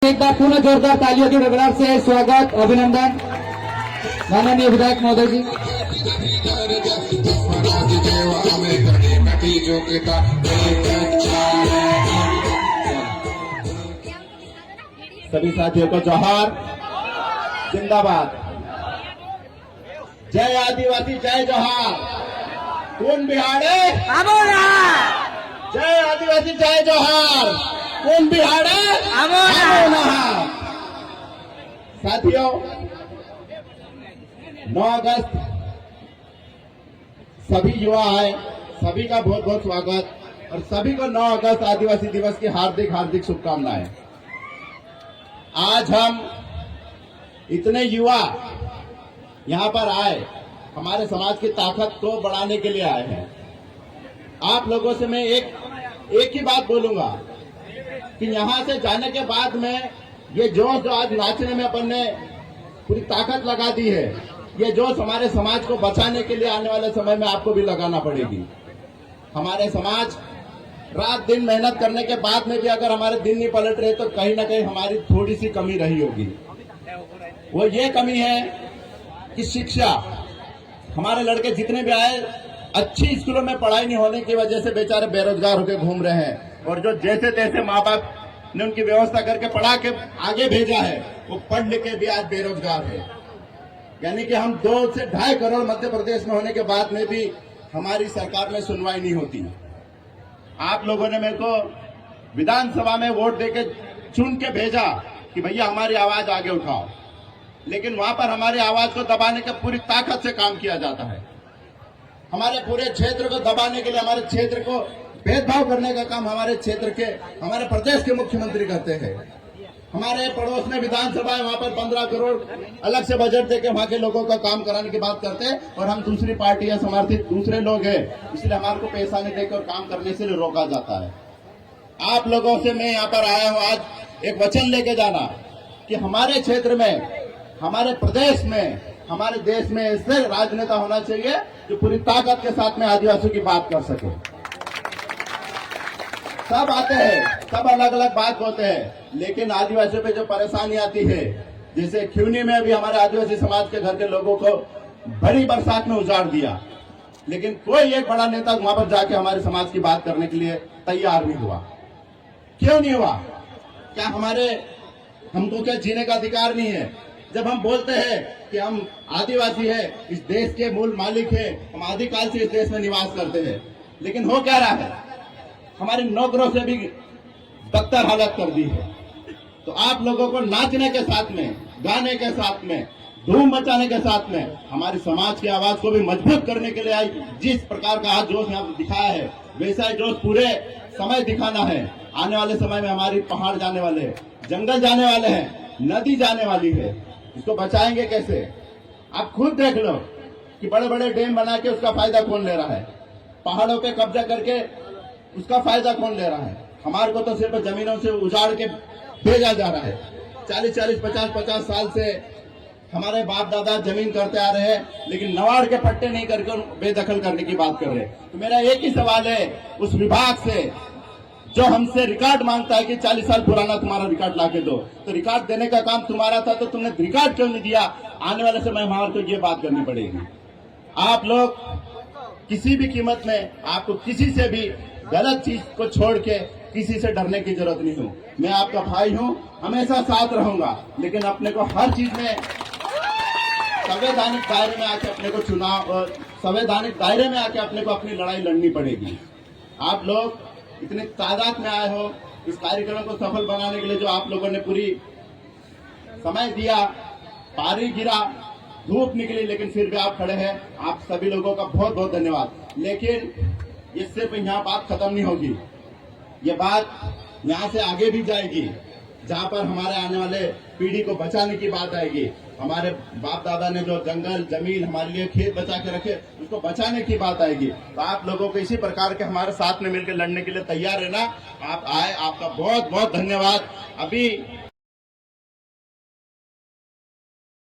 एक बार पुनः जोरदार तालियों के गड़गड़ाहट से स्वागत अभिनंदन माननीय विधायक महोदय जी। सभी साथियों को जोहार, जिंदाबाद। जय आदिवासी, जय जोहार। कौन बिहाड़े जय आदिवासी, जय जोहार। कौन बिहाड़े साथियों, 9 अगस्त सभी युवा आए, सभी का बहुत बहुत स्वागत और सभी को 9 अगस्त आदिवासी दिवस की हार्दिक हार्दिक शुभकामनाएं। आज हम इतने युवा यहाँ पर आए, हमारे समाज की ताकत को बढ़ाने के लिए आए हैं। आप लोगों से मैं एक ही बात बोलूंगा कि यहाँ से जाने के बाद में ये जोश जो आज नाचने में अपन ने पूरी ताकत लगा दी है, ये जोश हमारे समाज को बचाने के लिए आने वाले समय में आपको भी लगाना पड़ेगी। हमारे समाज रात दिन मेहनत करने के बाद में भी अगर हमारे दिन नहीं पलट रहे तो कहीं ना कहीं हमारी थोड़ी सी कमी रही होगी। वो ये कमी है कि शिक्षा, हमारे लड़के जितने भी आए अच्छी स्कूलों में पढ़ाई नहीं होने की वजह से बेचारे बेरोजगार होकर घूम रहे हैं और जो जैसे तैसे माँ बाप ने उनकी व्यवस्था करके पढ़ा के आगे भेजा है वो पढ़ लिख के भी आज बेरोजगार है। यानी कि हम 2 से 2.5 करोड़ मध्य प्रदेश में होने के बाद में भी हमारी सरकार में सुनवाई नहीं होती। आप लोगों ने मेरे को विधानसभा में वोट देके चुन के भेजा कि भैया हमारी आवाज आगे उठाओ, लेकिन वहां पर हमारी आवाज को दबाने का पूरी ताकत से काम किया जाता है। हमारे पूरे क्षेत्र को दबाने के लिए, हमारे क्षेत्र को भेदभाव करने का काम हमारे क्षेत्र के, हमारे प्रदेश के मुख्यमंत्री करते हैं। हमारे पड़ोस में विधानसभा है, वहां पर 15 करोड़ अलग से बजट देके वहां के लोगों का काम कराने की बात करते हैं और हम दूसरी पार्टियां समर्थित दूसरे लोग हैं, इसलिए हमारे को पैसा नहीं देकर काम करने से रोका जाता है। आप लोगों से मैं यहाँ पर आया हूँ आज एक वचन लेके जाना कि हमारे क्षेत्र में, हमारे प्रदेश में, हमारे देश में ऐसे राजनेता होना चाहिए जो पूरी ताकत के साथ में आदिवासियों की बात कर सके। सब आते हैं, सब अलग अलग बात बोलते हैं, लेकिन आदिवासियों पे जो परेशानी आती है, जैसे ख्यूनी में भी हमारे आदिवासी समाज के घर के लोगों को बड़ी बरसात में उजाड़ दिया, लेकिन कोई एक बड़ा नेता वहां पर जाके हमारे समाज की बात करने के लिए तैयार नहीं हुआ। क्यों नहीं हुआ? क्या हमको क्या जीने का अधिकार नहीं है? जब हम बोलते हैं कि हम आदिवासी है, इस देश के मूल मालिक है, हम आदिकाल से इस देश में निवास करते हैं, लेकिन हो क्या रहा है? हमारी नौकरों से भी बदतर हालत कर दी है। तो आप लोगों को नाचने के साथ में, गाने के साथ में, धूम मचाने के साथ में हमारी समाज की आवाज को भी मजबूत करने के लिए जिस प्रकार का आज जोश यहाँ दिखाया है, वैसा ही जोश पूरे समय दिखाना है। आने वाले समय में हमारी पहाड़ जाने वाले हैं, जंगल जाने वाले हैं, नदी जाने वाली है, इसको बचाएंगे कैसे? आप खुद देख लो कि बड़े बड़े डैम बना के उसका फायदा कौन ले रहा है? पहाड़ों पे कब्जा करके उसका फायदा कौन ले रहा है? हमारे को तो सिर्फ जमीनों से उजाड़ के भेजा जा रहा है। 40-40, 50-50 साल से हमारे बाप दादा जमीन करते आ रहे हैं, लेकिन नवाड़ के पट्टे नहीं करके बेदखल करने की बात कर रहे हैं। तो मेरा एक ही सवाल है उस विभाग से जो हमसे रिकॉर्ड मांगता है कि 40 साल पुराना तुम्हारा रिकॉर्ड लाके दो, तो रिकॉर्ड देने का काम तुम्हारा था, तो तुमने रिकॉर्ड क्यों नहीं दिया? आने वाले समय हमारे को ये बात करनी पड़ेगी। आप लोग किसी भी कीमत में, आपको किसी से भी गलत चीज को छोड़ के किसी से डरने की जरूरत नहीं हो। मैं आपका भाई हूँ, हमेशा साथ रहूंगा, लेकिन अपने को हर चीज में संवैधानिक दायरे में आके अपने को संवैधानिक दायरे में आके अपने को अपनी लड़ाई लड़नी पड़ेगी। आप लोग इतनी तादाद में आए हो, इस कार्यक्रम को सफल बनाने के लिए जो आप लोगों ने पूरी समय दिया, पानी गिरा, धूप निकली, लेकिन फिर भी आप खड़े हैं, आप सभी लोगों का बहुत बहुत धन्यवाद। लेकिन ये सिर्फ यहाँ बात खत्म नहीं होगी, ये बात यहाँ से आगे भी जाएगी, जहाँ पर हमारे आने वाले पीढ़ी को बचाने की बात आएगी। हमारे बाप दादा ने जो जंगल जमीन हमारे लिए खेत बचा के रखे, उसको बचाने की बात आएगी। तो आप लोगों को इसी प्रकार के हमारे साथ में मिलकर लड़ने के लिए तैयार रहना। आप आए, आपका बहुत बहुत धन्यवाद। अभी